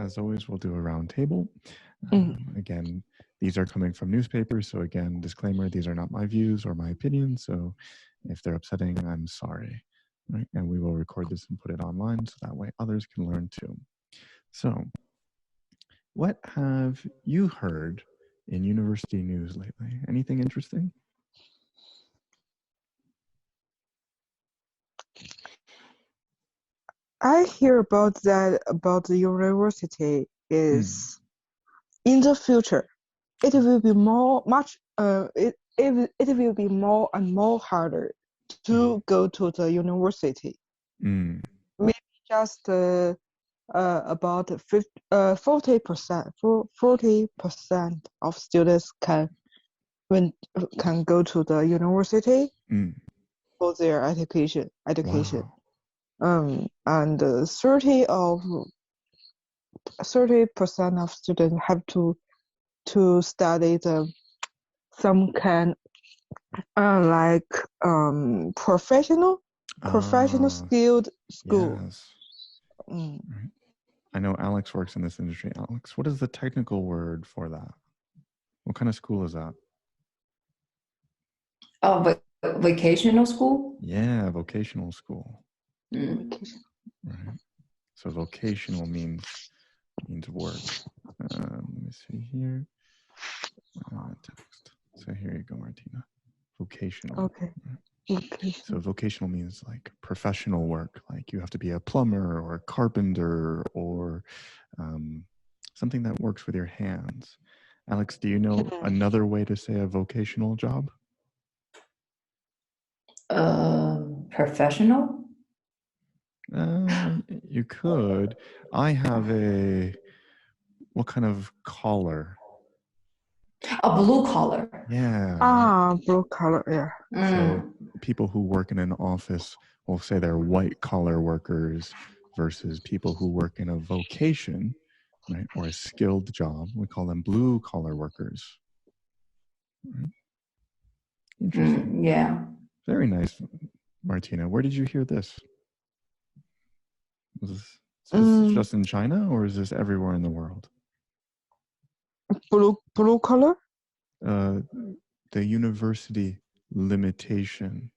as always, we'll do a round table. Again, these are coming from newspapers. So again, disclaimer, these are not my views or my opinions. So if they're upsetting, I'm sorry. Right? And we will record this and put it online so that way others can learn too. So what have you heard in university news lately? Anything interesting? I hear about the university is in the future it will be it will be more and more harder to go to the university. Maybe just about 40% of students can go to the university for their education. Wow. And 30% of students have to study some kind professional skilled school. Yes. Right. I know Alex works in this industry. Alex, what is the technical word for that? What kind of school is that? Oh, vocational school? Yeah, vocational school. Vocation. Right. So vocational means work. Let me see here. Text. So here you go, Martina. Vocational. Okay. Okay. So vocational means like professional work, like you have to be a plumber or a carpenter or something that works with your hands. Alex, do you know another way to say a vocational job? Professional? You could. I have what kind of collar? A blue collar. Yeah. Blue collar, yeah. So people who work in an office will say they're white collar workers versus people who work in a vocation, right, or a skilled job. We call them blue collar workers. Right? Interesting. Yeah. Very nice, Martina. Where did you hear this? Was this just in China or is this everywhere in the world? Blue collar? The university limitation.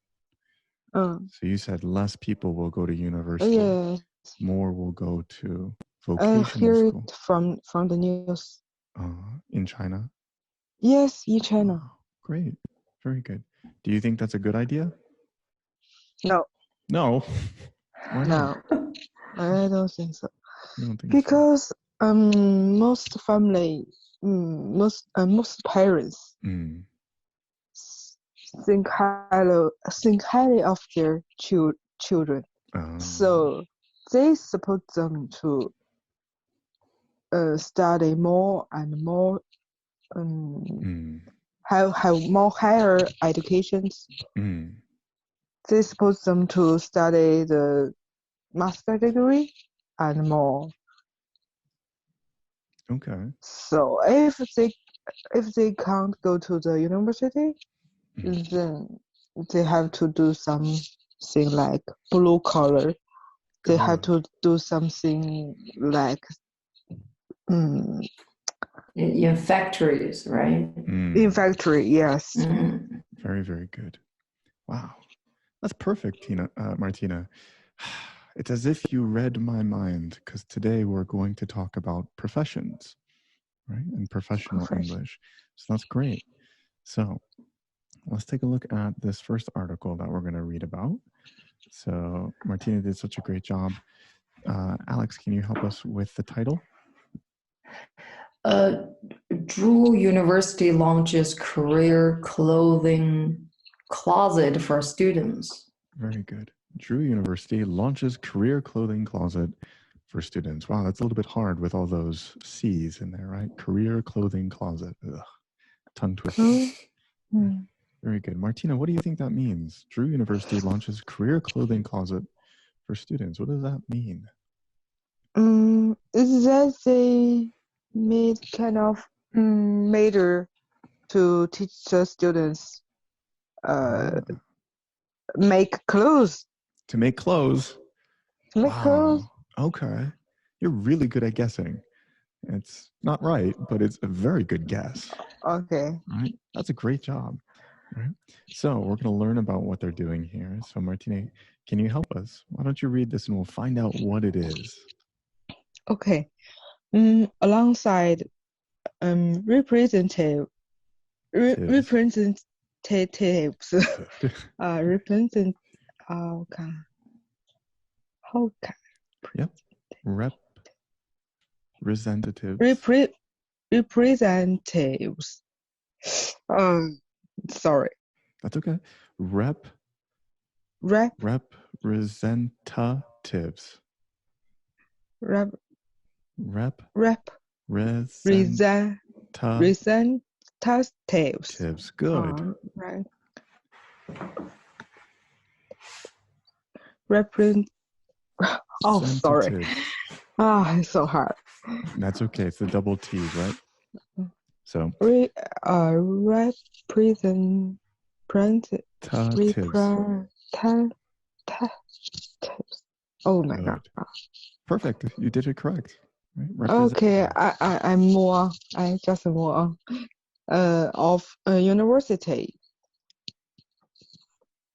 So you said less people will go to university. Yes. More will go to vocational school. I hear it from the news. In China? Yes, in China. Oh, great. Very good. Do you think that's a good idea? No. No? Why not? No. I don't think so. You don't think because most family, most parents think highly of their children. So they support them to study more and more, have more higher educations. They support them to study the master degree and more. Okay. So if they can't go to the university, then they have to do something like blue collar. They have to do something like in factories, right? In factory, yes. Very, very good. Wow. That's perfect, Martina. It's as if you read my mind, because today we're going to talk about professions, right? And professional English. So that's great. So let's take a look at this first article that we're going to read about. So Martina did such a great job. Alex, can you help us with the title? Drew University launches career clothing closet for students. Very good. Drew University launches career clothing closet for students. Wow, that's a little bit hard with all those C's in there, right? Career clothing closet. Ugh. Tongue twister. Very good. Martina, what do you think that means? Drew University launches career clothing closet for students. What does that mean? Is that they made kind of major to teach the students make clothes. To make clothes? To make clothes. Okay. You're really good at guessing. It's not right, but it's a very good guess. Okay. Right? That's a great job. Right? So we're going to learn about what they're doing here. So Martina, can you help us? Why don't you read this and we'll find out what it is. Okay. Alongside representatives represent Yep. Representatives. Representatives. Sorry. That's okay. Representatives. Representatives. Good. Right. Oh, sorry. It's so hard. That's okay. It's the double T, right? So representatives. Oh my God. Perfect. You did it correct. Right? Okay, I just more of a university.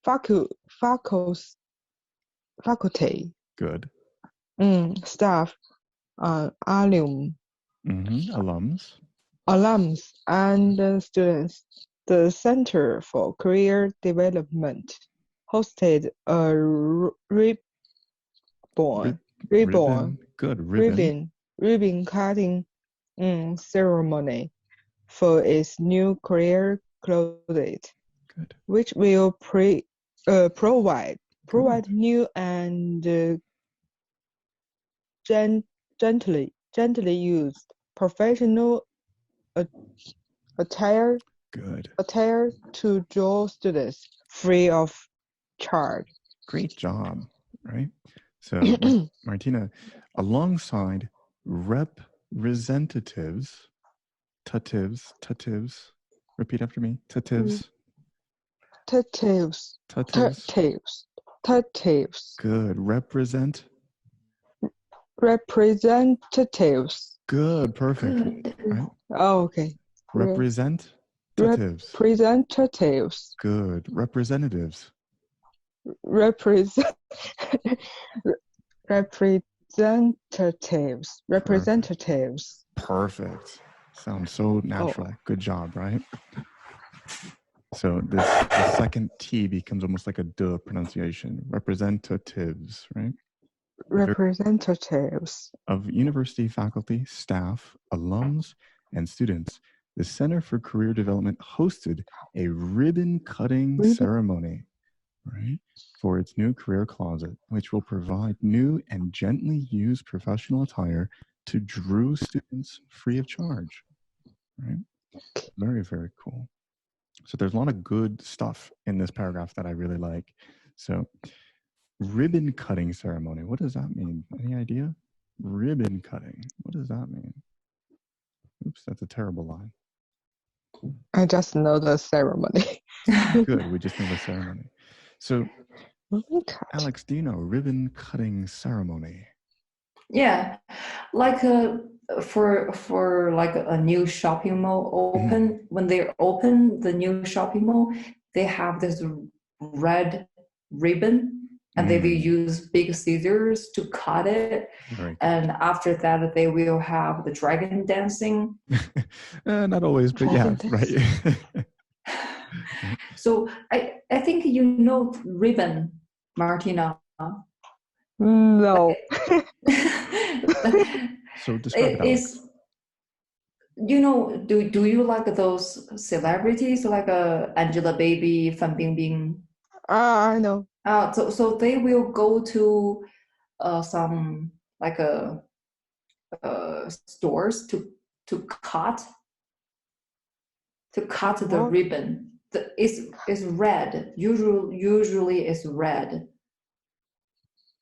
Faculty. Good. Staff. Alums and students. The Center for Career Development hosted a ribbon cutting ceremony for its new career closet, which will provide new and gently used professional attire to draw students free of charge. Great job, right? So Martina, alongside representatives, tatives, repeat after me, tatives. Good. Representatives. Good. Perfect. Right? Oh, okay. Representatives. Good. Representatives. Representatives. Perfect. Sounds so natural. Good job, right? So the second T becomes almost like a duh pronunciation. Representatives, right? Representatives. Of university faculty, staff, alums, and students, the Center for Career Development hosted a ribbon-cutting ceremony, right, for its new career closet, which will provide new and gently used professional attire to draw students free of charge, right? Very, very cool. So there's a lot of good stuff in this paragraph that I really like. So ribbon cutting ceremony. What does that mean? Any idea? Ribbon cutting. What does that mean? Oops, that's a terrible line. I just know the ceremony. Good, we just know the ceremony. So, Alex, do you know ribbon cutting ceremony? Yeah, like for like a new shopping mall open, when they open the new shopping mall, they have this red ribbon and they will use big scissors to cut it. And after that, they will have the dragon dancing. Not always, but yeah, right. So I think you know ribbon, Martina. No. So describe it. You know, do you like those celebrities like Angelababy, Fan Bingbing? I know. So they will go to some like stores to cut the ribbon. It's red. Usually it's red.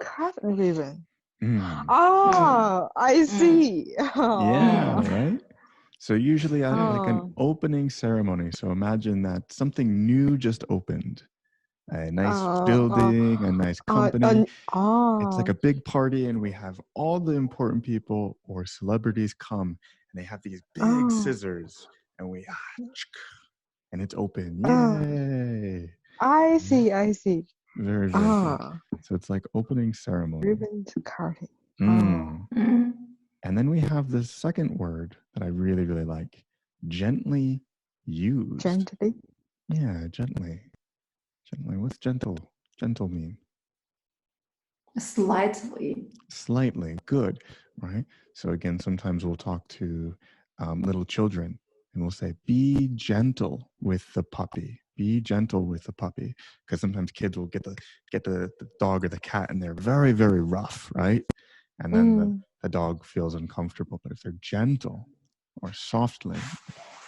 Cut ribbon. I see. Yeah, right. So usually at like an opening ceremony. So imagine that something new just opened, a nice building, a nice company. It's like a big party, and we have all the important people or celebrities come, and they have these big scissors, and and it's open. Yay! I see. Very, very good. So it's like opening ceremony. Ribbon cutting. And then we have the second word that I really, really like. Gently used. Gently? Yeah, gently. Gently. What's gentle? Gentle mean? Slightly. Slightly. Good. Right? So again, sometimes we'll talk to little children and we'll say, be gentle with the puppy. Be gentle with the puppy. Because sometimes kids will get the dog or the cat and they're very, very rough, right? And then the dog feels uncomfortable. But if they're gentle or softly,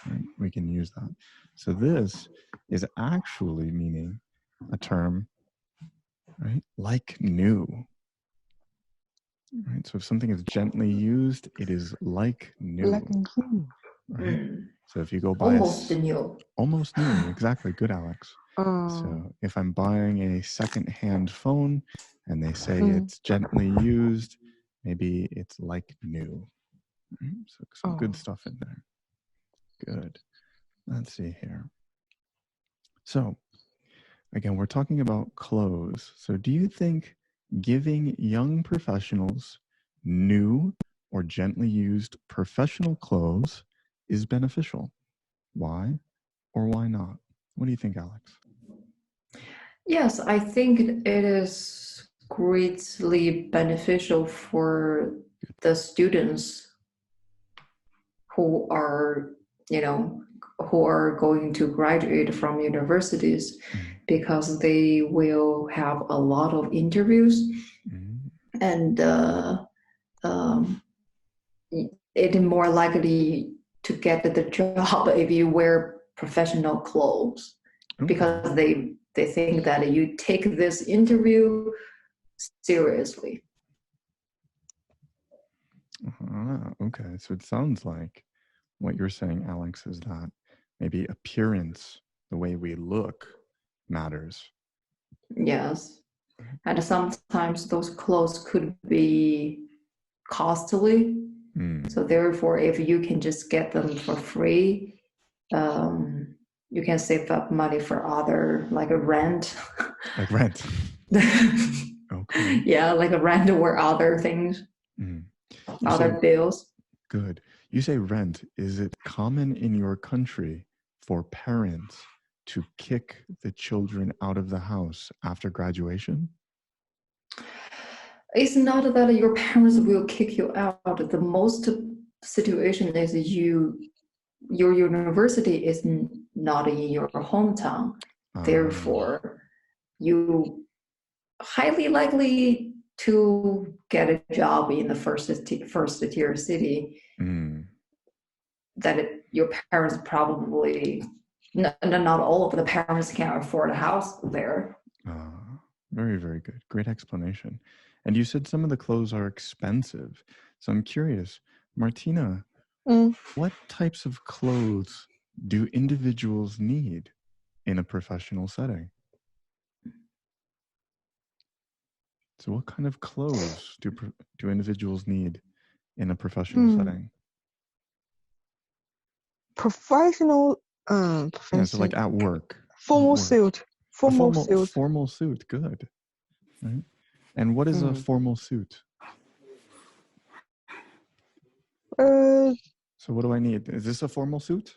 right, we can use that. So this is actually meaning a term, right, like new. Right? So if something is gently used, it is like new. Like new. Right? So if you go buy almost new. Almost new, exactly. Good, Alex. So if I'm buying a second-hand phone and they say it's gently used, maybe it's like new. Right? So some good stuff in there. Good. Let's see here. So again, we're talking about clothes. So do you think giving young professionals new or gently used professional clothes is beneficial? Why or why not? What do you think, Alex? Yes, I think it is greatly beneficial for the students who are, who are going to graduate from universities, because they will have a lot of interviews, and it is more likely to get the job if you wear professional clothes, because they think that you take this interview seriously. Okay, so it sounds like what you're saying, Alex, is that maybe appearance, the way we look, matters. Yes. And sometimes those clothes could be costly. So therefore, if you can just get them for free, you can save up money for other, like a rent. Like rent. Okay. Yeah, like a rent or other things, other bills. Good. You say rent. Is it common in your country for parents to kick the children out of the house after graduation? It's not that your parents will kick you out. The most situation is your university is not in your hometown. Therefore, you highly likely to get a job in the first tier city. That your parents probably, not all of the parents can afford a house there. Very, very good. Great explanation. And you said some of the clothes are expensive. So I'm curious, Martina, what types of clothes do individuals need in a professional setting? So what kind of clothes do individuals need in a professional setting? Professional, Yeah, so like at work. Formal suit. Formal suit. Formal suit, good. Right? And what is a formal suit? So what do I need? Is this a formal suit?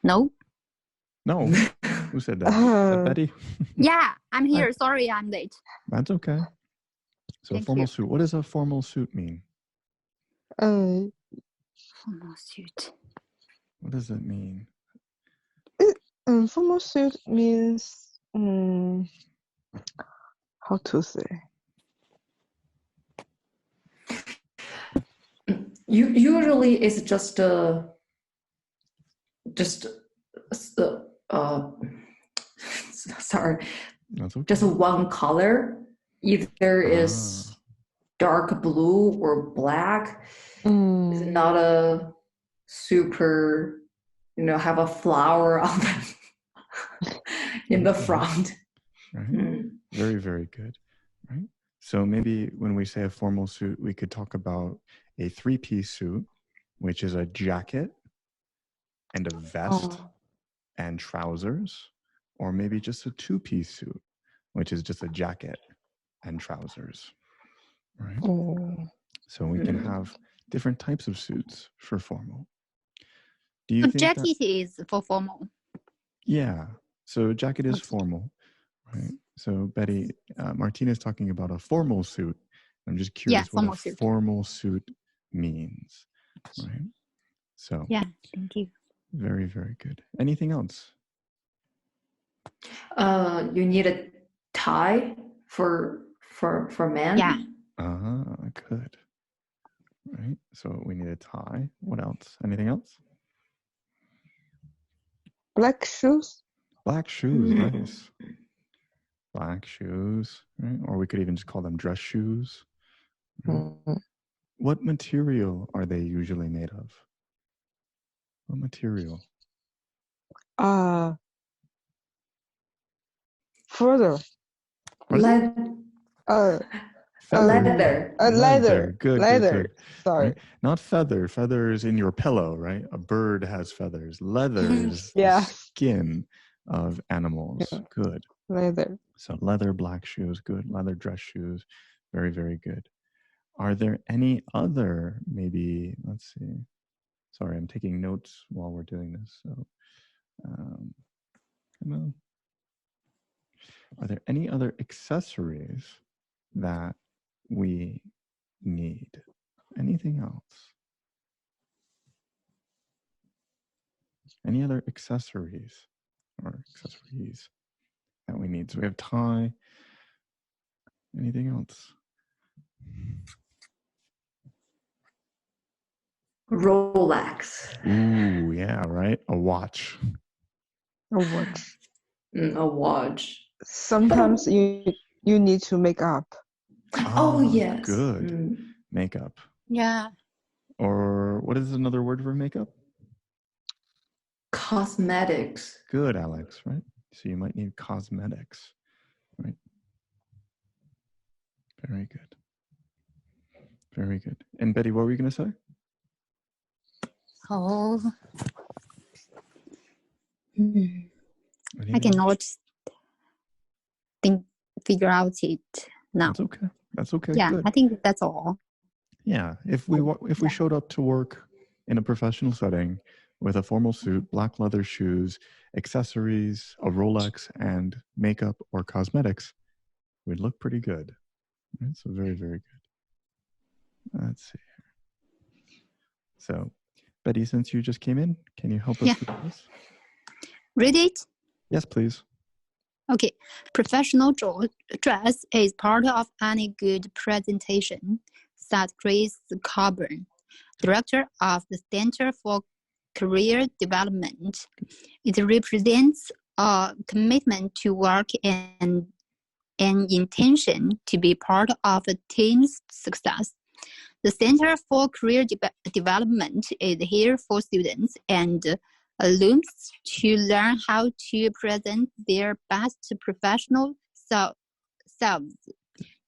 No. No. Who said that? Is that Betty? Yeah, I'm here. Sorry, I'm late. That's okay. So Thank formal you. suit. What does a formal suit mean? Formal suit. What does it mean? Formal suit means, how to say? Usually it's just sorry, That's okay. just one color. Either is dark blue or black. It's not a super, have a flower on in the front. Right? Very, very good. Right? So maybe when we say a formal suit, we could talk about a three-piece suit, which is a jacket and a vest and trousers, or maybe just a two-piece suit, which is just a jacket and trousers. Right? So we can have different types of suits for formal. Do you think jacket is for formal? Yeah. So jacket is formal, right? So Betty, Martina is talking about a formal suit. I'm just curious what a formal suit means, right? So yeah, thank you. Very, very good. Anything else? You need a tie for men. Yeah. Good. Right. So we need a tie. What else? Anything else? Black shoes. Black shoes. Nice. Black shoes. Right. Or we could even just call them dress shoes. Right? What material are they usually made of? What material? Further. Leather. Leather. Good. Leather. Good. Sorry. Right? Not feather. Feather is in your pillow, right? A bird has feathers. Leather is the skin of animals. Yeah. Good. Leather. So leather, black shoes. Good. Leather dress shoes. Very, very good. Are there any other, maybe, let's see. Sorry, I'm taking notes while we're doing this. So, come on. Are there any other accessories that we need? Anything else? Any other accessories that we need? So we have tie. Anything else? Rolex. Ooh, yeah, right. A watch. A watch. Sometimes you need to make up. Yes. Good. Makeup. Yeah. Or what is another word for makeup? Cosmetics. Good, Alex, right? So you might need cosmetics, right? Very good. Very good. And Betty, what were you going to say? I cannot figure out it now. That's okay. Yeah, good. I think that's all. Yeah, if we showed up to work in a professional setting with a formal suit, black leather shoes, accessories, a Rolex, and makeup or cosmetics, we'd look pretty good. Right? So very, very good. Let's see here. So, Betty, since you just came in, can you help us with this? Read it? Yes, please. Okay. Professional dress is part of any good presentation, said Chris Coburn, director of the Center for Career Development. It represents a commitment to work and an intention to be part of a team's success. The Center for Career Development is here for students and alums to learn how to present their best professional selves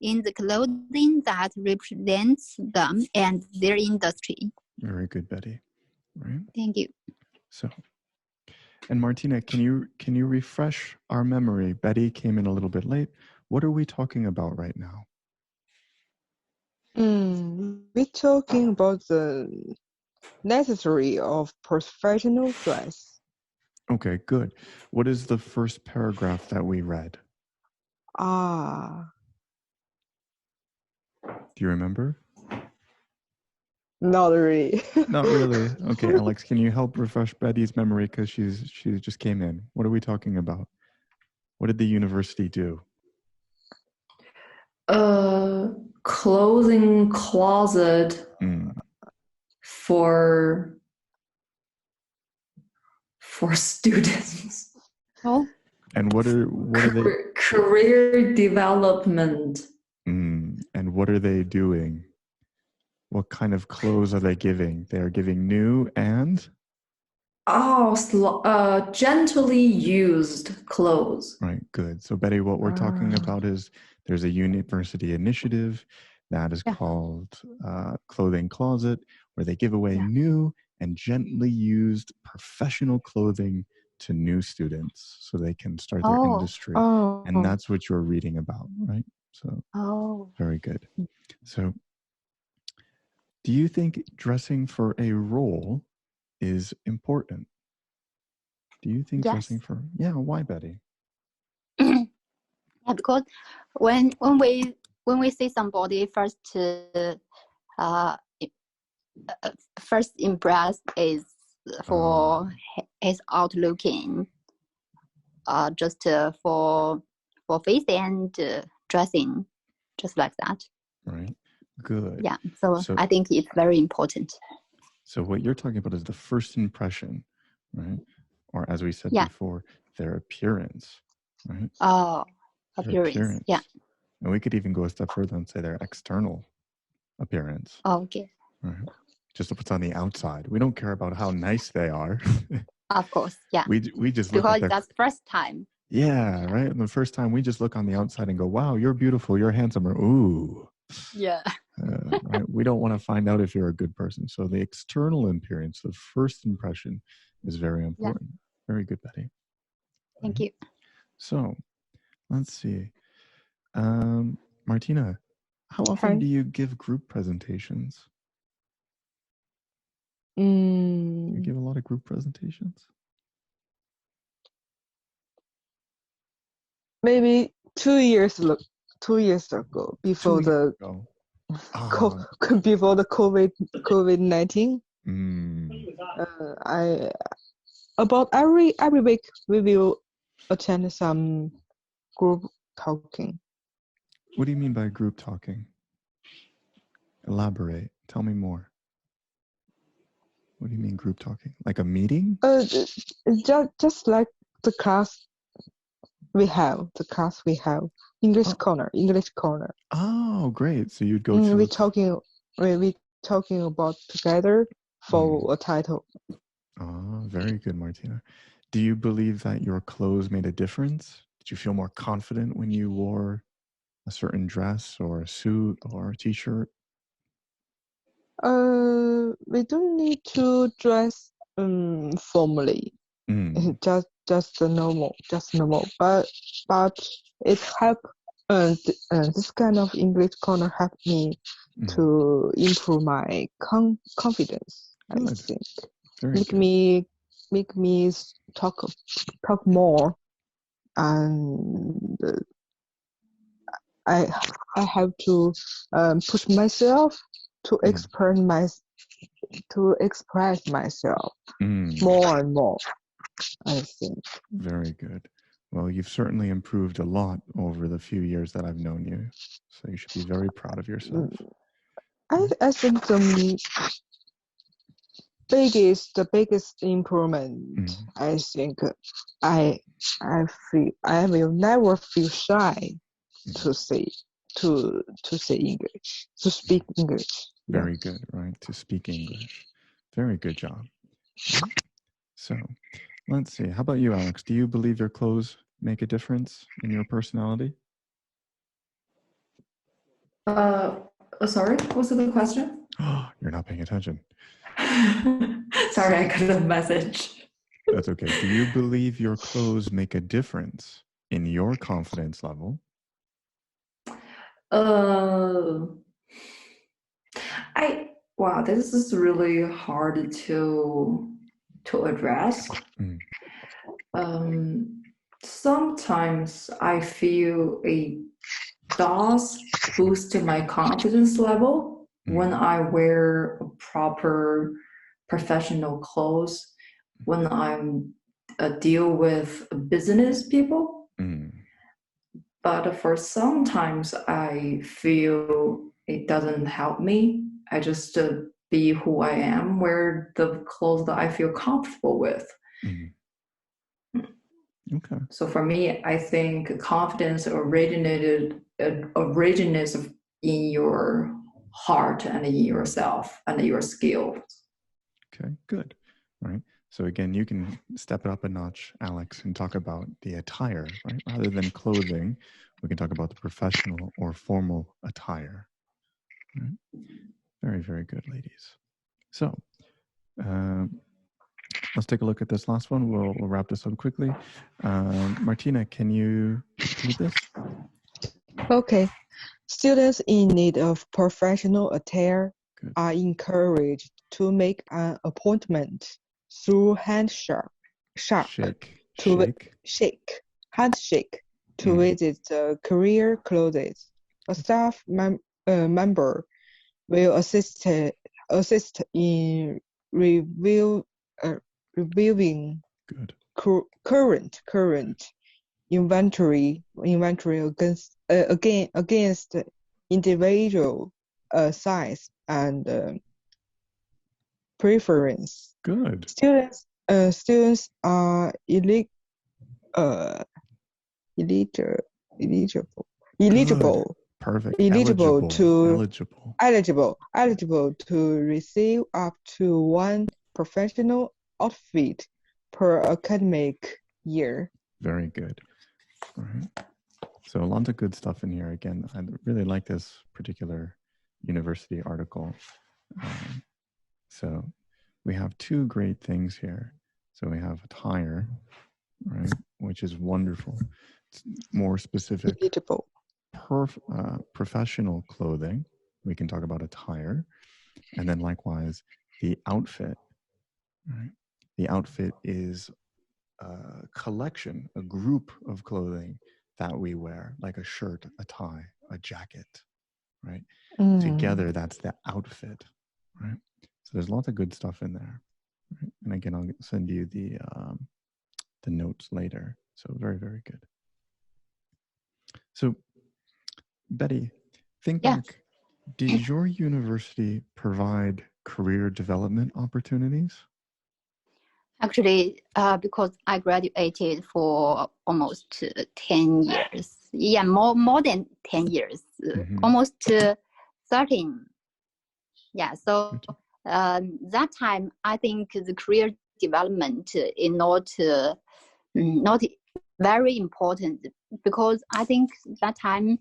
in the clothing that represents them and their industry. Very good, Betty. Right. Thank you. So, and Martina, can you refresh our memory? Betty came in a little bit late. What are we talking about right now? We're talking about the necessary of professional dress. Okay, good. What is the first paragraph that we read? Do you remember? Not really. Not really. Okay, Alex, can you help refresh Betty's memory because she just came in? What are we talking about? What did the university do? Clothing closet for students. Oh. And what are they? Career development. And what are they doing? What kind of clothes are they giving? They are giving new and Gently used clothes. Right, good. So Betty, what we're talking about is there's a university initiative that is called Clothing Closet, where they give away new and gently used professional clothing to new students so they can start their industry. And that's what you're reading about, right? So very good. So do you think dressing for a role is important? Do you think dressing for, why, Betty? Yeah, because when we see somebody first impress is for his outlooking, just for face and dressing, just like that. Right. Good. Yeah. So I think it's very important. So what you're talking about is the first impression, right? Or as we said before, their appearance, right? Appearance. Yeah. And we could even go a step further and say their external appearance. Okay. Right? Just what's on the outside. We don't care about how nice they are. Of course. Yeah. We just look because that's first time. Yeah, right. And the first time we just look on the outside and go, "Wow, you're beautiful. You're handsome." Or "Ooh." Yeah. Right? We don't want to find out if you're a good person. So the external appearance, the first impression, is very important. Very good, Betty. Thank you. So let's see. Martina, how often do you give group presentations? You give a lot of group presentations? Maybe 2 years ago, before before the COVID-19. I about every week we will attend some group talking. What do you mean by group talking? Elaborate. Tell me more. What do you mean group talking? Like a meeting? Just like the class we have. English corner. Oh, great. So you'd go to... We talking about together for a title. Oh, very good, Martina. Do you believe that your clothes made a difference? Did you feel more confident when you wore a certain dress or a suit or a t-shirt? We don't need to dress formally. Just normal. But it help. This kind of English corner helped me to improve my confidence. Good. I think Very make me talk more, and I have to push myself to express myself more and more, I think. Very good. Well, you've certainly improved a lot over the few years that I've known you, so you should be very proud of yourself. I think the biggest improvement, I think I will never feel shy to say English, to speak English. Very good, right? To speak English. Very good job. So let's see. How about you, Alex? Do you believe your clothes make a difference in your personality? Sorry, what's the question? Oh, you're not paying attention. Sorry, I got a message. That's okay. Do you believe your clothes make a difference in your confidence level? Wow, this is really hard to address. Sometimes I feel it does boost my confidence level when I wear proper professional clothes, when I'm deal with business people. But for sometimes I feel it doesn't help me. I just be who I am, wear the clothes that I feel comfortable with. Okay. So for me, I think confidence originates in your heart and in yourself and your skills. Okay, good. All right. So again, you can step it up a notch, Alex, and talk about the attire, right? Rather than clothing, we can talk about the professional or formal attire. Right? Very, very good, ladies. So let's take a look at this last one. We'll wrap this up quickly. Martina, can you read this? Okay. Students in need of professional attire are encouraged to make an appointment through handshake to visit the career clothes. A staff member will assist in reviewing current inventory against individual size and preference. Good. Students are eligible. Perfect. Eligible Eligible. to receive up to one professional outfit per academic year. Very good. All right. So a lot of good stuff in here. Again, I really like this particular university article. So we have two great things here. So we have attire, right, which is wonderful. It's more specific. Eligible. Professional clothing. We can talk about attire. And then likewise, the outfit. Right? The outfit is a collection, a group of clothing that we wear, like a shirt, a tie, a jacket, right? Together, that's the outfit, right? So there's lots of good stuff in there. Right? And again, I'll send you the notes later. So very, very good. So Betty, think back. Did your university provide career development opportunities? Actually, because I graduated for almost 10 years. Yeah, more than 10 years, almost 13. Yeah, so that time, I think the career development is not very important, because I think that time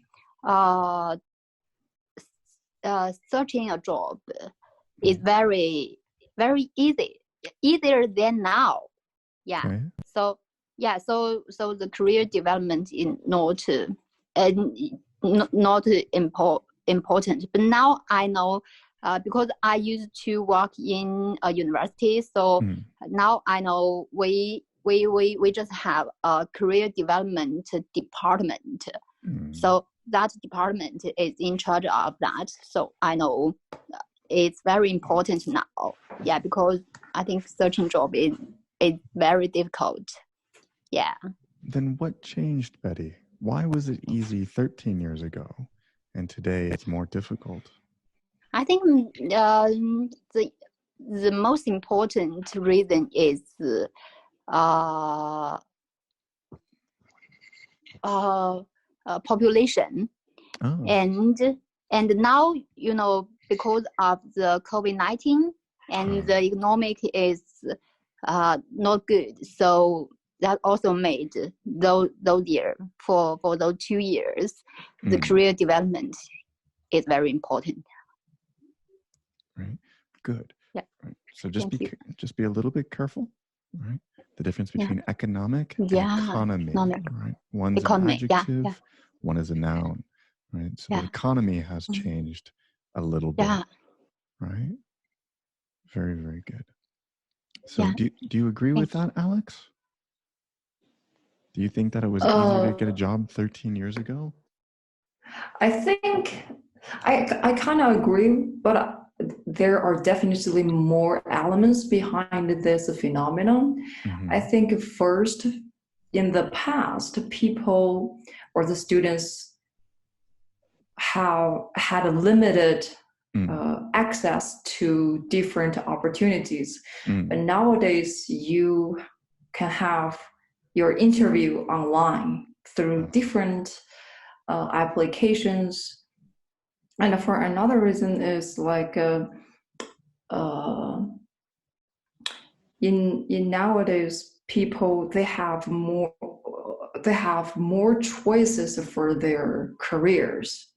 searching a job is very, very easier than now. Yeah. Okay. So the career development is not important. But now I know, because I used to work in a university, so now I know we just have a career development department. So that department is in charge of that. So I know it's very important now. Yeah, because I think searching job is very difficult. Yeah. Then what changed, Betty? Why was it easy 13 years ago and today it's more difficult? I think the most important reason is population. And now, because of the COVID-19 and the economic is not good, so that also made those years, for those 2 years, the career development is very important. Right. Good. Yeah. Right. So just be a little bit careful. Right. The difference between economic and economy. Right. One's an adjective, one is a noun. Right. So the economy has changed a little bit. Right. Very, very good. So do you agree with that, Alex? Do you think that it was easier to get a job 13 years ago? I think I kind of agree, but there are definitely more elements behind this phenomenon. I think first, in the past, people or the students have had a limited access to different opportunities. But nowadays, you can have your interview online through different applications. And for another reason is like, in nowadays people they have more choices for their careers.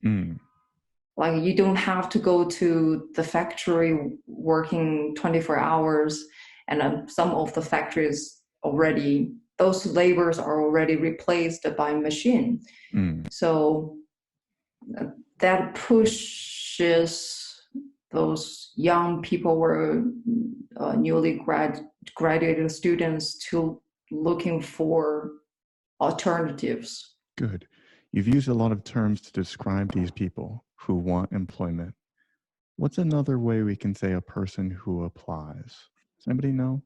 Like you don't have to go to the factory working 24 hours, and some of the factories already, those labors are already replaced by machine. So that pushes those young people or newly graduated students to looking for alternatives. Good. You've used a lot of terms to describe these people who want employment. What's another way we can say a person who applies? Does anybody know?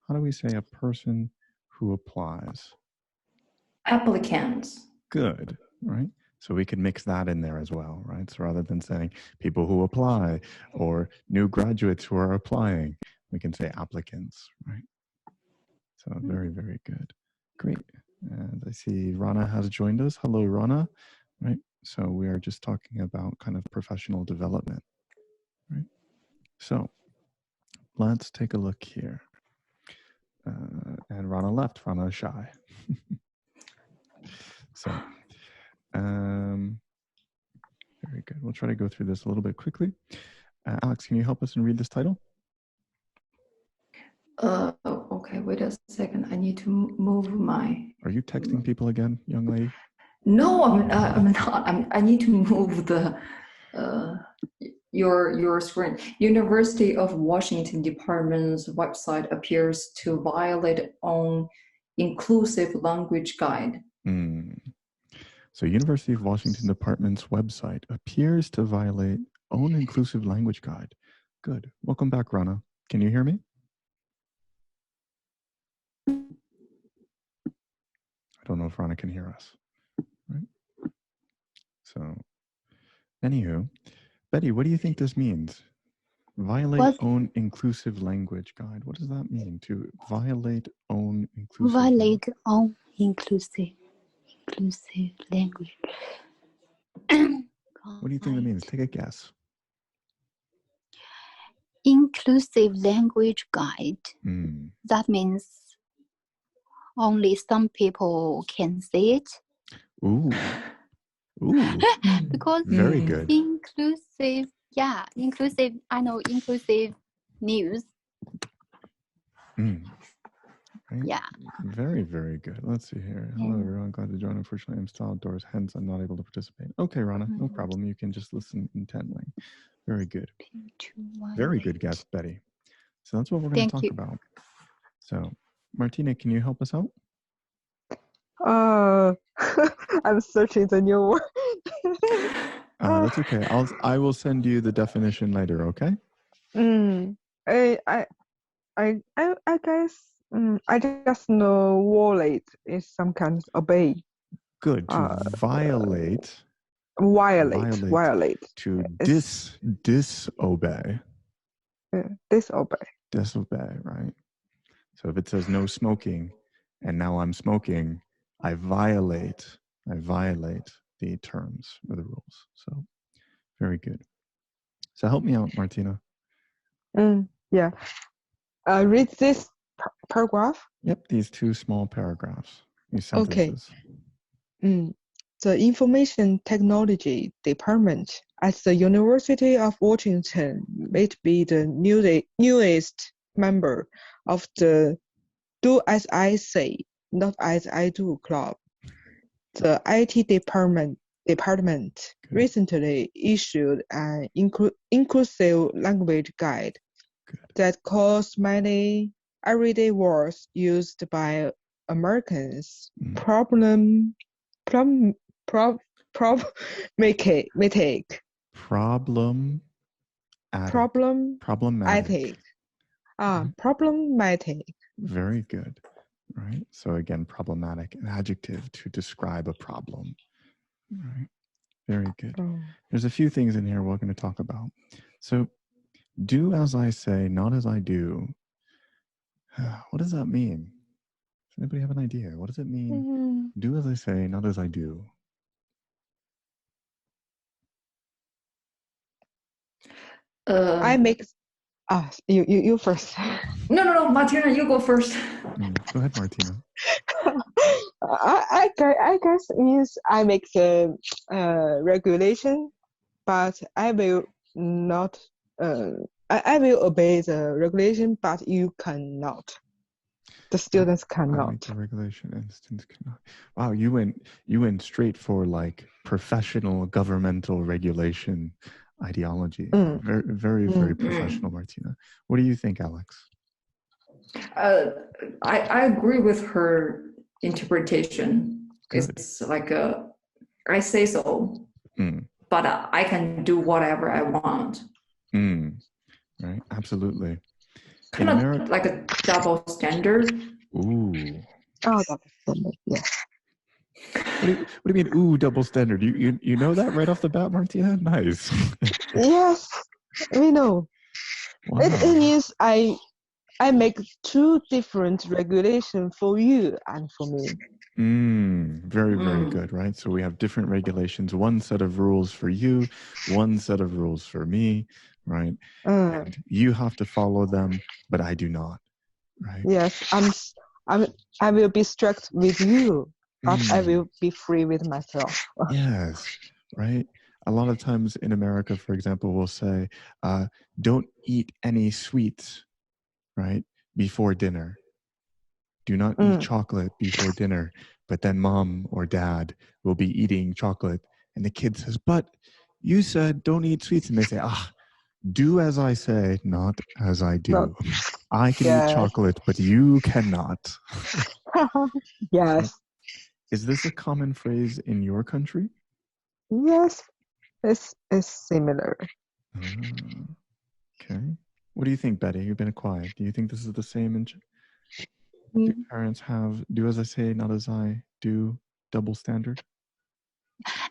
How do we say a person who applies? Applicants. Good, right? So we could mix that in there as well, right? So rather than saying people who apply or new graduates who are applying, we can say applicants, right? So very, very good. Great. And I see Rana has joined us. Hello, Rana, right? So we are just talking about kind of professional development, right? So let's take a look here. And Rana left. Rana is shy. So, very good. We'll try to go through this a little bit quickly. Alex, can you help us and read this title? Okay, wait a second. I need to move my... Are you texting people again, young lady? No, I'm not. I need to move the your screen. University of Washington Department's website appears to violate own inclusive language guide. So University of Washington Department's website appears to violate own inclusive language guide. Good. Welcome back, Rana. Can you hear me? I don't know if Rana can hear us. Right? So, anywho, Betty, what do you think this means? Violate own inclusive language guide. What does that mean? To violate own inclusive Violate own inclusive language. What do you think that means? Take a guess. Inclusive language guide. That means only some people can see it. Ooh. Because very good. Inclusive, yeah, inclusive. I know inclusive news. Right? Yeah. Very, very good. Let's see here. Hello, everyone. Glad to join. Unfortunately, I'm still outdoors, hence I'm not able to participate. Okay, Rana, no problem. You can just listen intently. Very good. Very good guess, Betty. So that's what we're going to talk about. So, Martina, can you help us out? I'm searching the new word. That's okay. I will send you the definition later. Okay. I guess I just know violate is some kind of obey. Good. To violate. Violate. To disobey. Disobey, right? So if it says no smoking, and now I'm smoking, I violate the terms or the rules. So very good. So help me out, Martina. Yeah. Read this paragraph. Yep, these two small paragraphs, these sentences. Okay. The Information Technology Department at the University of Washington may be the newest member of the Do As I Say, Not As I Do club. The IT department recently issued an inclusive language guide that calls many everyday words used by Americans problematic. Very good. Right. So again, problematic, an adjective to describe a problem. Right. Very good. There's a few things in here we're going to talk about. So do as I say, not as I do. What does that mean? Does anybody have an idea? What does it mean? Do as I say, not as I do. I make You first. No, Martina, you go first. Go ahead, Martina. I guess it means I make the regulation, but I will not. I will obey the regulation, but you cannot. The students I cannot. make the regulation and students cannot. Wow, you went straight for like professional governmental regulation ideology. Very, very professional, Martina. What do you think, Alex? I agree with her interpretation. Good. It's like I say so, but I can do whatever I want. Right, absolutely. Kind of like a double standard. Ooh. Oh, double standard. Yeah. What do you mean? Ooh, double standard. You know that right off the bat, Martina? Nice. Yes, we know. Wow. It means I make two different regulations for you and for me. Very, very good, right? So we have different regulations, one set of rules for you, one set of rules for me, right? And you have to follow them, but I do not, right? Yes, I will be strict with you, but I will be free with myself. Yes, right? A lot of times in America, for example, we'll say, don't eat any sweets, right, before dinner. Do not eat chocolate before dinner. But then mom or dad will be eating chocolate. And the kid says, but you said don't eat sweets. And they say, do as I say, not as I do. No. I can eat chocolate, but you cannot. Yes. Is this a common phrase in your country? Yes, it's similar. Okay. What do you think, Betty? You've been quiet. Do you think this is the same in do parents have do as I say, not as I do double standard?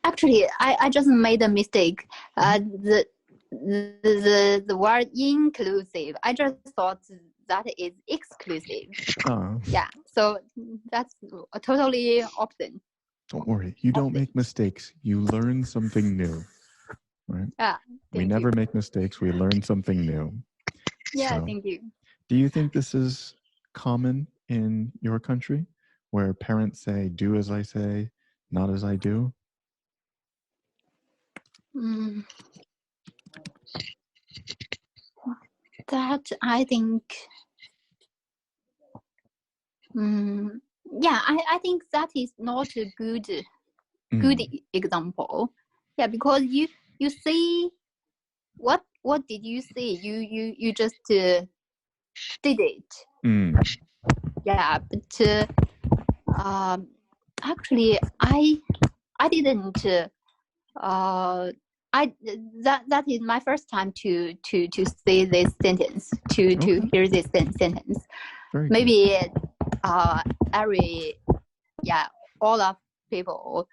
Actually, I just made a mistake. The word inclusive, I just thought that is exclusive. Yeah, so that's a totally opposite. Don't worry, you don't make mistakes. You learn something new, right? We never make mistakes. We learn something new. Yeah, so, thank you. Do you think this is common in your country, where parents say, do as I say, not as I do? That I think, yeah, I think that is not a good example. Yeah, because you see, what did you see? You just did it. Yeah, but actually, I didn't. That is my first time to say this sentence, to hear this sentence. Very Maybe all of people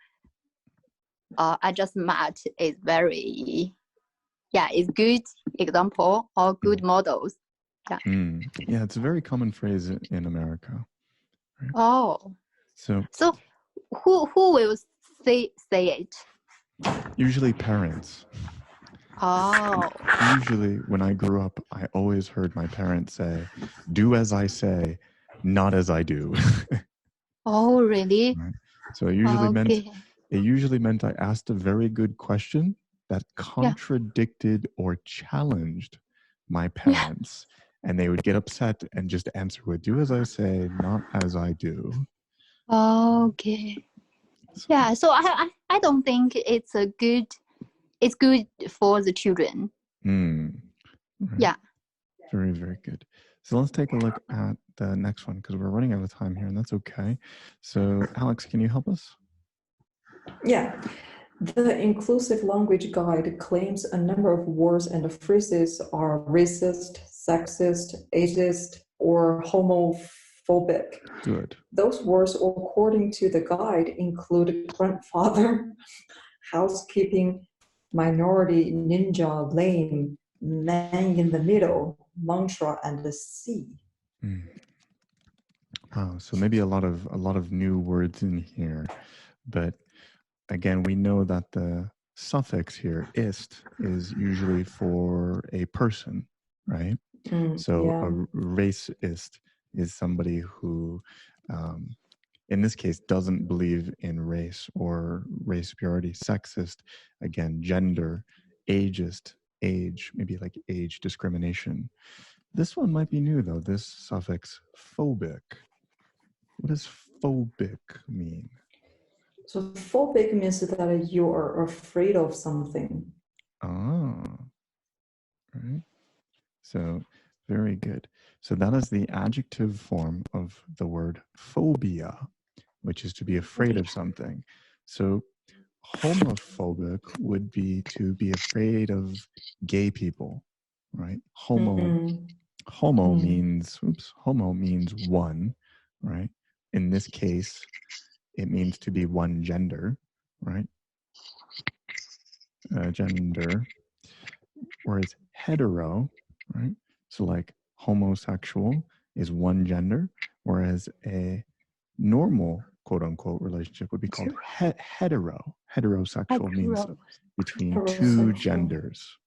I just met is very is good example or good models. Yeah, it's a very common phrase in America. Right? Oh, so who will say it? Usually parents. Oh. Usually when I grew up, I always heard my parents say, do as I say, not as I do. Oh, really? Right? So it usually meant I asked a very good question that contradicted or challenged my parents. And they would get upset and just answer with, do as I say, not as I do. Okay. Yeah, so I don't think it's good for the children. Right. Yeah. Very, very good. So let's take a look at the next one, because we're running out of time here, and that's okay. So Alex, can you help us? Yeah. The Inclusive Language Guide claims a number of words and phrases are racist, sexist, ageist, or homophobic. Good. Those words, according to the guide, include grandfather, housekeeping, minority, ninja, lame, man in the middle, mantra, and the sea. So maybe a lot of new words in here, but again, we know that the suffix here, ist, is usually for a person, right? So a racist is somebody who, in this case, doesn't believe in race or race superiority. Sexist, again, gender. Ageist, age, maybe like age discrimination. This one might be new though, this suffix phobic. What does phobic mean? So phobic means that you are afraid of something. Ah, right. So very good. So that is the adjective form of the word phobia, which is to be afraid of something. So homophobic would be to be afraid of gay people, right? Homo means one, right? In this case, it means to be one gender, right? Gender. Whereas hetero, right? So like homosexual is one gender, whereas a normal quote unquote relationship would be called hetero. Heterosexual means between two genders.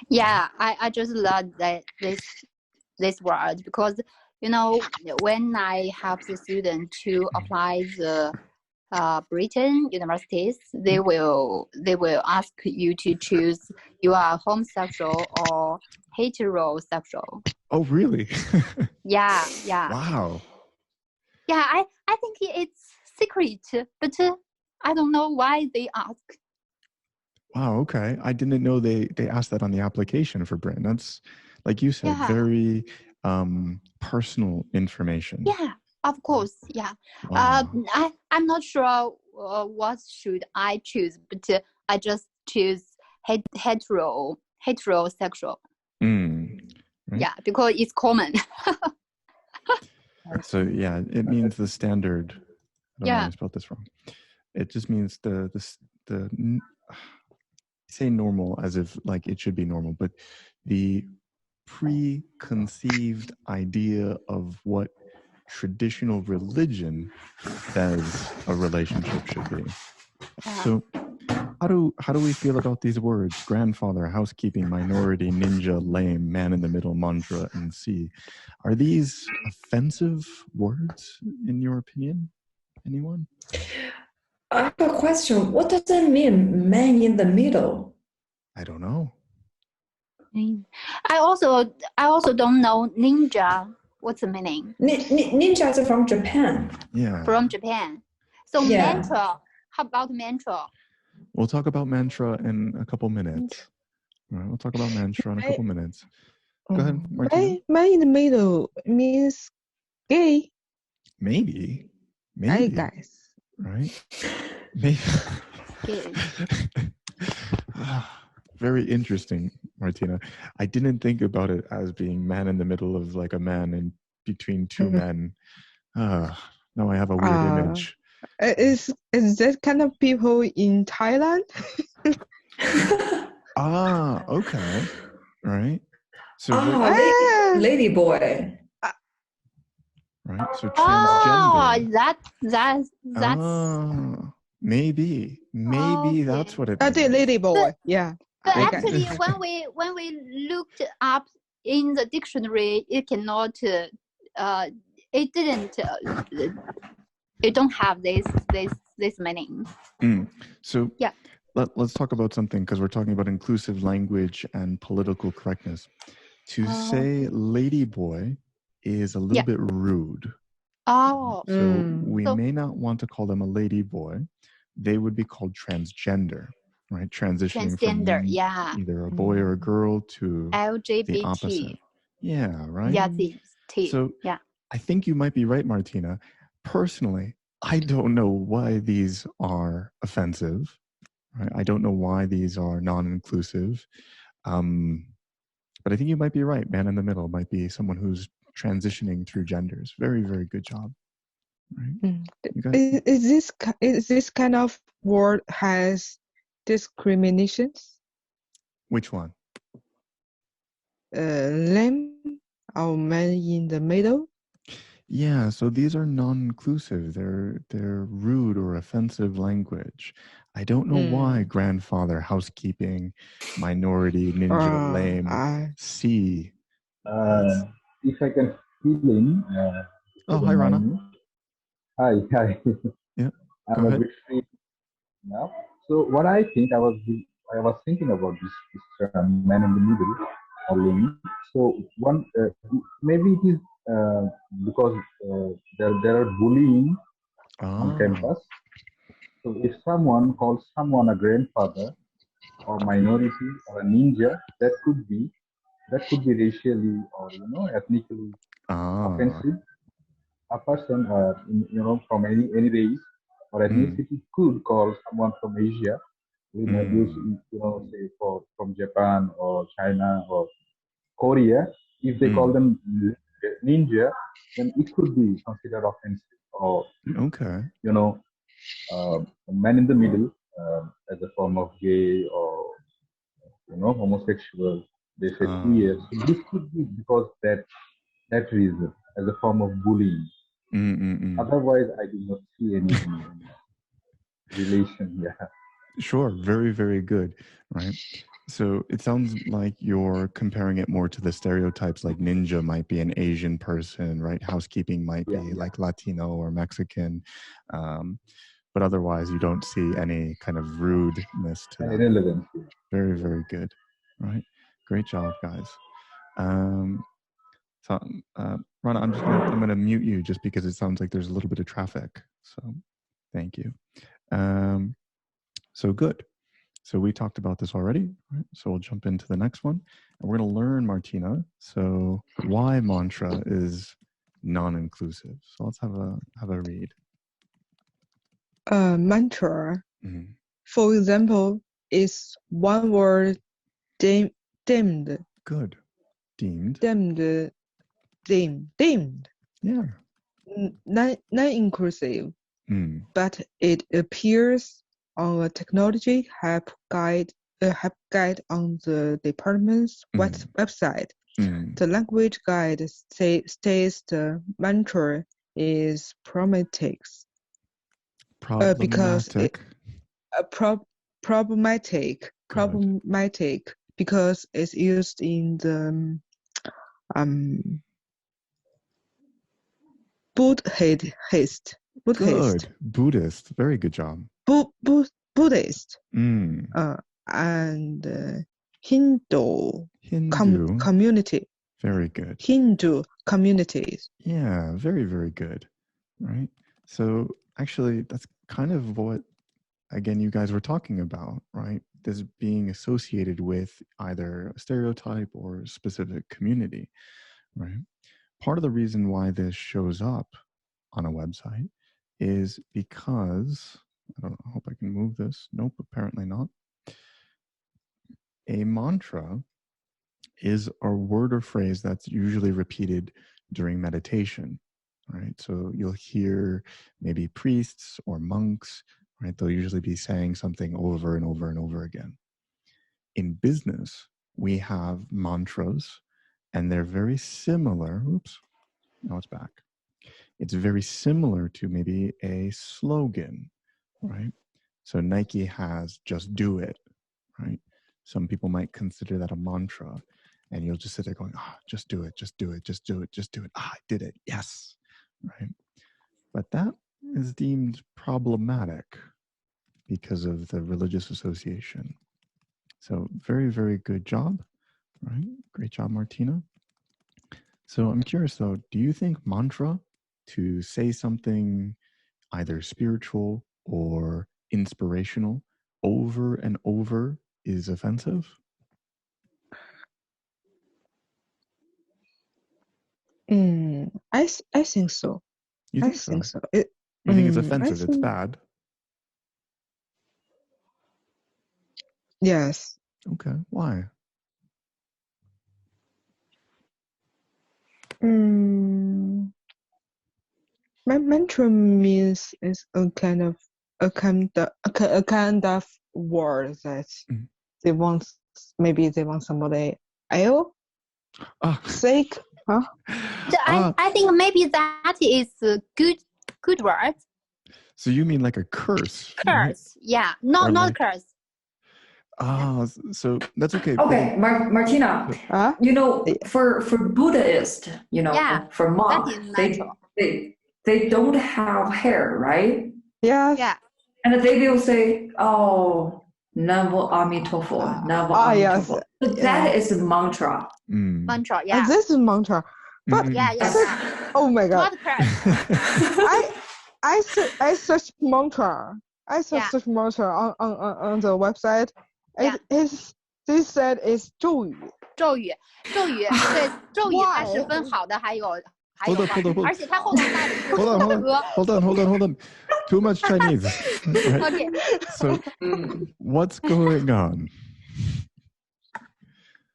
Yeah, I just love this word because when I help the student to apply the Britain universities, they will ask you to choose you are homosexual or heterosexual. Oh, really? Yeah. Wow. Yeah, I think it's secret, but I don't know why they ask. Wow, okay. I didn't know they asked that on the application for Britain. That's, like you said, very personal information. Yeah, of course, yeah. Wow. I'm not sure what should I choose, but I just choose heterosexual. Right? Yeah, because it's common. So yeah, it means the standard. I don't know, I spelled this wrong. It just means the say normal as if like it should be normal, but the preconceived idea of what traditional religion says a relationship should be. So how do we feel about these words? Grandfather, housekeeping, minority, ninja, lame, man in the middle, mantra, and C. Are these offensive words in your opinion? Anyone? I have a question. What does it mean, man in the middle? I don't know. I also don't know ninja. What's the meaning? Ninja is from Japan. Yeah. From Japan. So mantra. How about mantra? We'll talk about mantra in a couple minutes. All right, we'll talk about mantra in a couple minutes. Go ahead, Martina. Man in the middle means gay. Maybe. I guess. Right? Maybe. Very interesting, Martina. I didn't think about it as being man in the middle of like a man in between two men. Now I have a weird image. Is that kind of people in Thailand? Okay. Right. So lady boy. Right. So transgender. That's maybe that's what it means. Lady boy. Yeah. But actually, when we looked up in the dictionary, it cannot. It didn't. It don't have this meaning. So yeah, let's talk about something because we're talking about inclusive language and political correctness. To say lady boy is a little bit rude. So we may not want to call them a lady boy. They would be called transgender, right? Transitioning from either a boy or a girl to LGBT. The opposite. Yeah, right? Yeah, So I think you might be right, Martina. Personally, I don't know why these are offensive. Right? I don't know why these are non-inclusive. But I think you might be right. Man in the middle might be someone who's transitioning through genders. Very, very good job. Right? Is this kind of word has discriminations? Which one? Lame or man in the middle? Yeah, so these are non-inclusive. They're rude or offensive language. I don't know why grandfather, housekeeping, minority, ninja, lame, C If I can fill in. Oh, hi, Rana. Hi. Yeah, I'm a bit free now. So what I think, I was thinking about this man in the middle, or lane. So one, maybe it is because there are bullying on campus. So if someone calls someone a grandfather or minority or a ninja, that could be racially or ethnically offensive. A person from any race or ethnicity could call someone from Asia, say from Japan or China or Korea. If they call them ninja, then it could be considered offensive, or man in the middle as a form of gay or homosexual. They say queer. So this could be because that reason, as a form of bullying. Otherwise, I do not see any relation. Yeah. Sure. Very, very good. Right. So it sounds like you're comparing it more to the stereotypes, like ninja might be an Asian person, right? Housekeeping might be like Latino or Mexican. But otherwise, you don't see any kind of rudeness to that. Irrelevant. Very, very good. Right. Great job, guys. So, Rana, I'm going to mute you just because it sounds like there's a little bit of traffic. So, thank you. So good. So we talked about this already. Right? So we'll jump into the next one, and we're going to learn, Martina. So why mantra is non-inclusive. So let's have a read. Mantra, for example, is one word deemed. Good. Deemed. Deemed. Yeah. Non-inclusive, but it appears on a technology help guide on the department's website. The language guide states the mantra is problematic. Because problematic because it's used in the Buddhist. Good. Buddhist. Very good job. Buddhist. And Hindu. Community. Very good. Hindu communities. Yeah, very, very good. Right. So actually, that's kind of what, again, you guys were talking about, right? This being associated with either a stereotype or a specific community, right? Part of the reason why this shows up on a website is because, I hope I can move this. Nope, apparently not. A mantra is a word or phrase that's usually repeated during meditation, right? So you'll hear maybe priests or monks, right? They'll usually be saying something over and over and over again. In business, we have mantras, and they're very similar. Oops, now it's back. It's very similar to maybe a slogan, right? So Nike has just do it, right? Some people might consider that a mantra, and you'll just sit there going, just do it, just do it, just do it, just do it. I did it, yes, right? But that is deemed problematic because of the religious association. So very, very good job, right? Great job, Martina. So I'm curious though, do you think mantra, to say something either spiritual or inspirational over and over, is offensive? I think so. You think so? Think so. You think it's offensive? It's bad? Yes. Okay. Why? Mantra means is a kind of word that they want. Maybe they want somebody else sake. Huh? I think maybe that is a good word. So you mean like a curse? Curse, right? Yeah, not like, curse. So that's okay. Okay, Martina, Huh? you know, for Buddhist, you know, Yeah, for monk, that is natural. they don't have hair, right? Yes. Yeah. And they will say, oh, Namo Amitofo, Namo Yes. Amitofo. So that is a mantra. Mantra, yeah. This is mantra. But Yeah. oh my God. Not correct. I searched mantra. I searched mantra on the website. They said it's 咒语。咒语，对，咒语它是分好的，还有 Hold on. 而且它后头带了一个 Hold on. Too much Chinese. Right? Okay. So what's going on?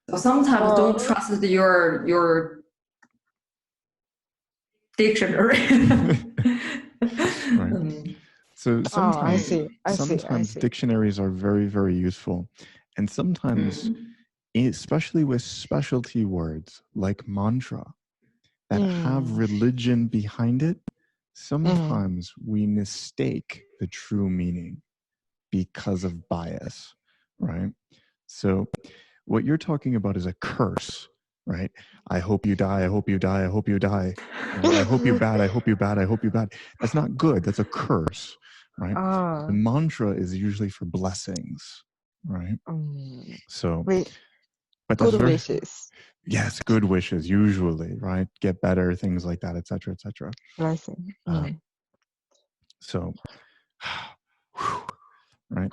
So sometimes don't trust your dictionary. Right. So sometimes, sometimes dictionaries are very, very useful. And sometimes, especially with specialty words like mantra that have religion behind it, sometimes we mistake the true meaning because of bias, right? So what you're talking about is a curse, right? I hope you die, I hope you die, I hope you die. I hope you bad, I hope you bad, I hope you bad. That's not good, that's a curse, right? The mantra is usually for blessings, right? So, but that's good wishes. Yes, good wishes, usually, right? Get better, things like that, etc., etc. Blessing. So, right?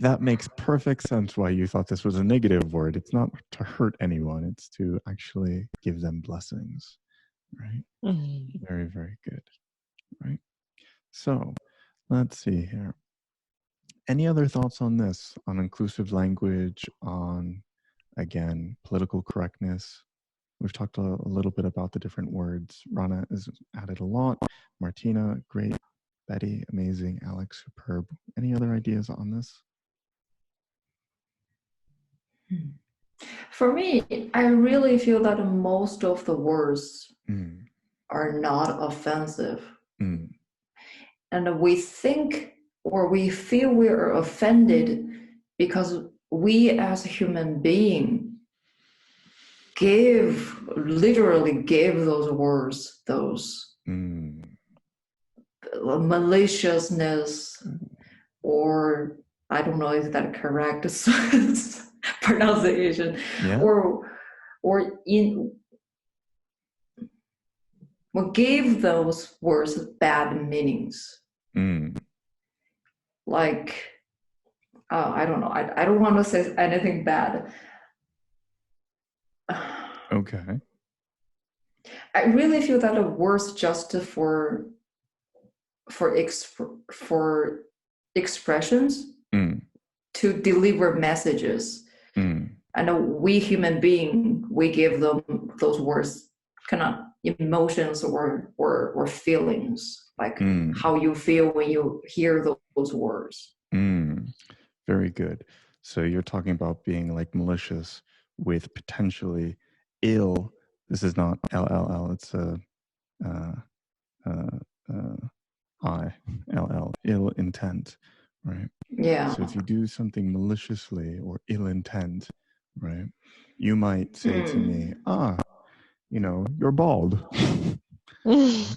That makes perfect sense why you thought this was a negative word. It's not to hurt anyone. It's to actually give them blessings, right? Very, very good, right? So, let's see here. Any other thoughts on this, on inclusive language, on, again, political correctness? We've talked a little bit about the different words. Rana has added a lot. Martina, great. Betty, amazing. Alex, superb. Any other ideas on this? For me, I really feel that most of the words are not offensive. And we think or we feel we are offended because we as a human being literally gave those words those maliciousness, or I don't know if that correct pronunciation, or gave those words bad meanings. Like, I don't know. I don't want to say anything bad. Okay. I really feel that a word's just for expressions to deliver messages, and we human being, we give them those words kind of emotions or feelings, like how you feel when you hear those words. Very good. So you're talking about being like malicious with potentially ill. This is not LLL. It's ill intent, right? Yeah. So if you do something maliciously or ill intent, right, you might say to me, you know, you're bald. And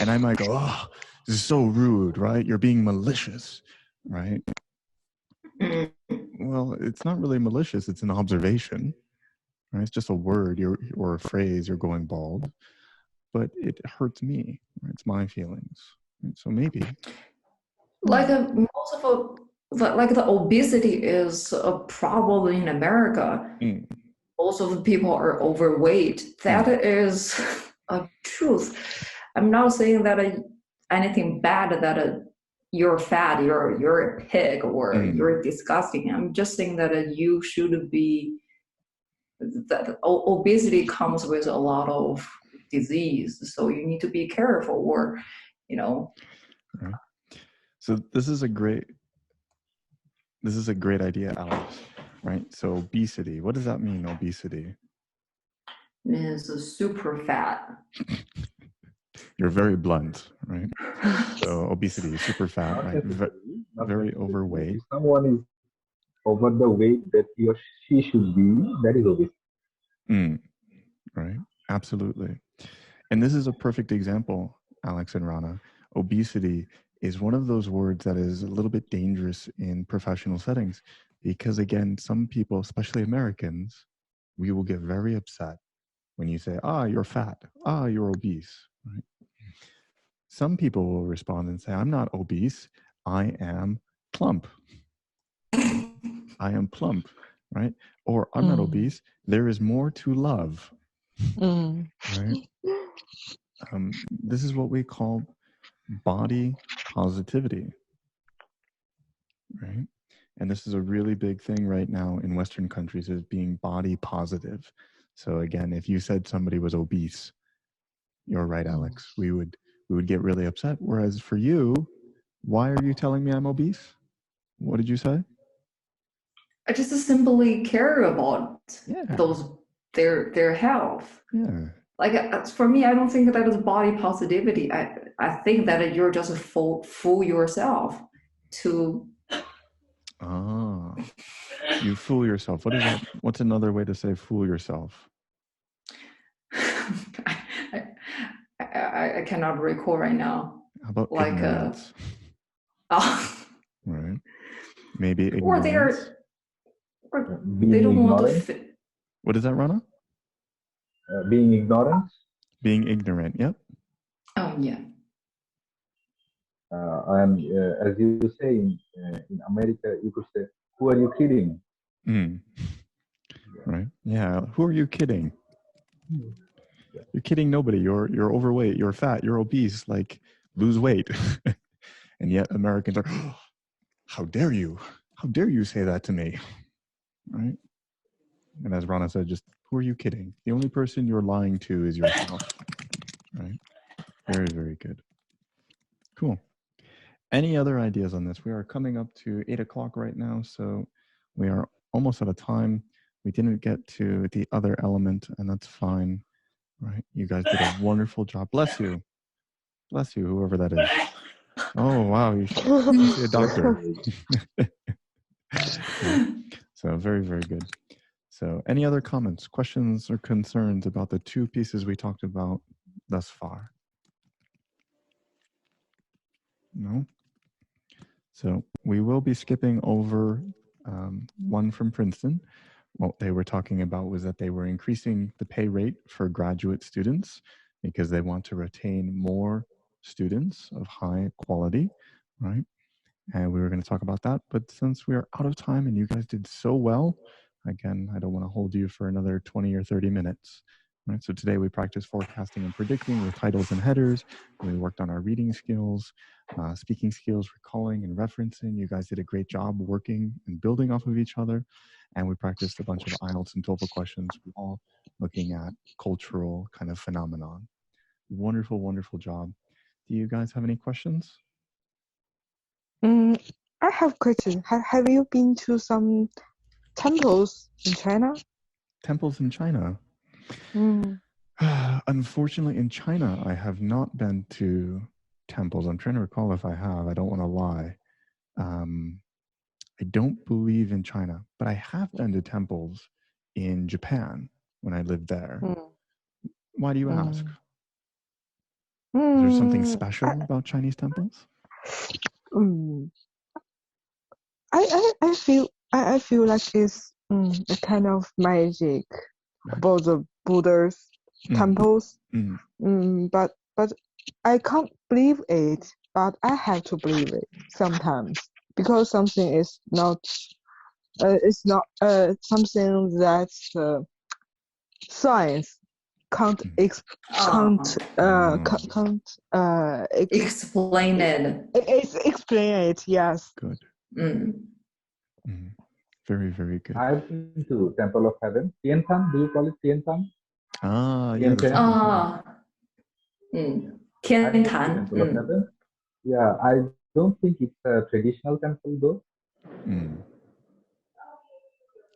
I might go, oh, this is so rude, right? You're being malicious, right? Well, it's not really malicious. It's an observation, right? It's just a word or a phrase, you're going bald, but it hurts me, right? It's my feelings. Right? So maybe. Like like the obesity is a problem in America. Most of the people are overweight. That is a truth. I'm not saying that anything bad that you're fat, you're a pig, or you're disgusting. I'm just saying that you should be. That obesity comes with a lot of disease, so you need to be careful, or, you know. Right. So this is a great idea, Alex. Right. So obesity. What does that mean? Obesity Means super fat. You're very blunt, right? So obesity, super fat, right? Very overweight. Someone is over the weight that he or she should be, that is obesity. Right, absolutely. And this is a perfect example, Alex and Rana. Obesity is one of those words that is a little bit dangerous in professional settings because, again, some people, especially Americans, we will get very upset when you say, you're fat, you're obese, right? Some people will respond and say, I'm not obese, I am plump. I am plump, right? Or I'm not obese, there is more to love, right? This is what we call body positivity, right? And this is a really big thing right now in Western countries, is being body positive. So again, if you said somebody was obese, you're right, Alex, we would get really upset. Whereas for you, why are you telling me I'm obese? What did you say? I just simply care about their health. Yeah. Like for me, I don't think that is body positivity. I think that you're just fool yourself to. You fool yourself. What is that? What's another way to say fool yourself? I cannot recall right now. How about ignorance? Right. Maybe ignorance. Or they don't want to fit. What is that, Rana? Being ignorant. Being ignorant, yep. Oh, yeah. And as you say in America, you could say, who are you kidding? Right. Yeah. Who are you kidding? You're kidding nobody. You're overweight. You're fat. You're obese. Like, lose weight. And yet Americans are, how dare you? How dare you say that to me? Right. And as Rana said, just who are you kidding? The only person you're lying to is yourself. Right. Very, very good. Cool. Any other ideas on this? We are coming up to 8 o'clock right now, so we are almost out of time. We didn't get to the other element, and that's fine. Right? You guys did a wonderful job. Bless you. Bless you, whoever that is. Oh, wow. You should see a doctor. So very, very good. So any other comments, questions, or concerns about the two pieces we talked about thus far? No? So we will be skipping over one from Princeton. What they were talking about was that they were increasing the pay rate for graduate students because they want to retain more students of high quality, right? And we were going to talk about that. But since we are out of time and you guys did so well, again, I don't want to hold you for another 20 or 30 minutes. Right? So today we practiced forecasting and predicting with titles and headers. We worked on our reading skills, speaking skills, recalling and referencing. You guys did a great job working and building off of each other. And we practiced a bunch of IELTS and TOEFL questions, all looking at cultural kind of phenomenon. Wonderful, wonderful job. Do you guys have any questions? I have a question. Have you been to some temples in China? Temples in China? Unfortunately, in China, I have not been to temples. I'm trying to recall if I have. I don't want to lie. I don't believe in China, but I have been to temples in Japan when I lived there. Why do you ask? Is there something special about Chinese temples? I feel like it's a kind of magic about the Buddha's temples. But I can't believe it. But I have to believe it sometimes because something is not. It's not something that science can't explain it. Explain it. Yes. Good. Very, very good. I've been to Temple of Heaven. Tiantan, do you call it Tiantan? Tiantan. Temple of Heaven. Yeah, I don't think it's a traditional temple though.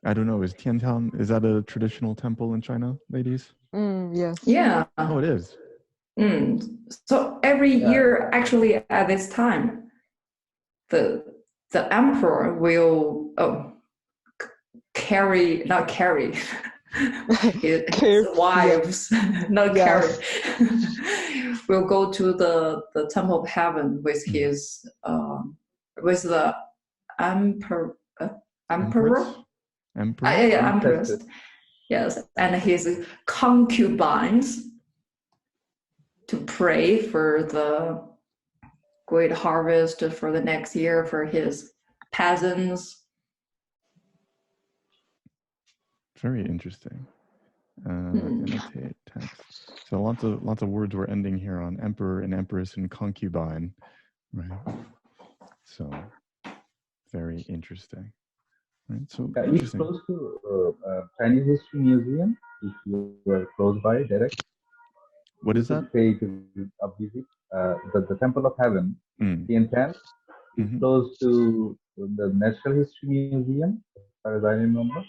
I don't know. Is Tiantan, is that a traditional temple in China, ladies? Yes. Yeah. Oh, it is. So every year, actually, at this time, the emperor will carry, not carry. His Care- wives, not Yes. carry, will go to the temple of heaven with his with the emperor. Empress? Empress. Yes, and his concubines to pray for the great harvest for the next year for his peasants. Very interesting. Annotate text. So lots of words we're ending here on emperor and empress and concubine, right? So very interesting. Right. So Yeah, it's close to Chinese History Museum. If you were close by, direct. What is that? Pay a visit. The Temple of Heaven, Tiantan, is close to the Natural History Museum, as far as I remember.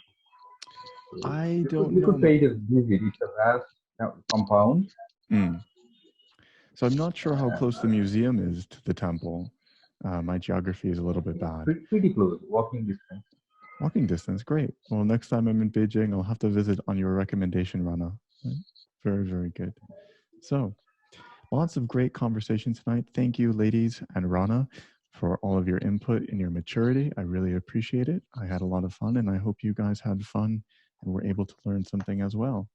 I don't know. You could pay it a visit. It's a vast compound. So I'm not sure how close the museum is to the temple. My geography is a little bit bad. Pretty close, walking distance. Walking distance, great. Well, next time I'm in Beijing, I'll have to visit on your recommendation, Rana. Right? Very, very good. So, lots of great conversation tonight. Thank you, ladies and Rana, for all of your input and your maturity. I really appreciate it. I had a lot of fun, and I hope you guys had fun and were able to learn something as well.